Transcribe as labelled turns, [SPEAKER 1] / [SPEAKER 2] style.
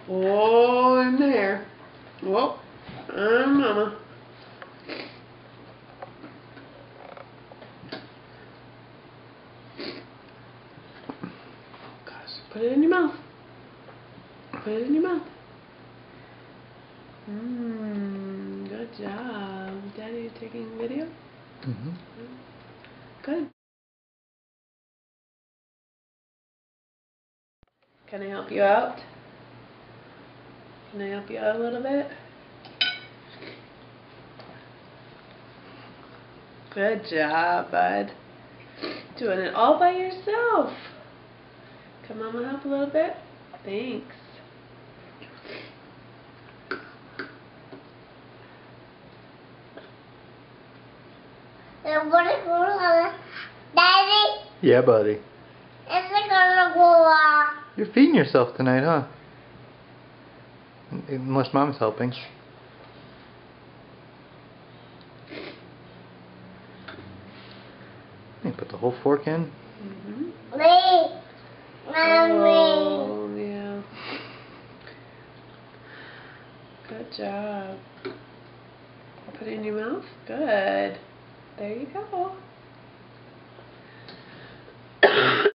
[SPEAKER 1] Oh, in there. Whoa. Mama. Gosh, put it in your mouth. Put it in your mouth. Good job. Daddy, you taking video? Good. Can I help you out? Can I help you out a little bit? Good job, bud. Doing it all by yourself. Can Mama help a little bit? Thanks.
[SPEAKER 2] Daddy?
[SPEAKER 3] Yeah, buddy.
[SPEAKER 2] It's gonna go
[SPEAKER 3] You're feeding yourself tonight, huh? Unless Mom's helping. You put the whole fork in.
[SPEAKER 2] Mommy.
[SPEAKER 1] Oh, yeah. Good job. Put it in your mouth. Good. There you go.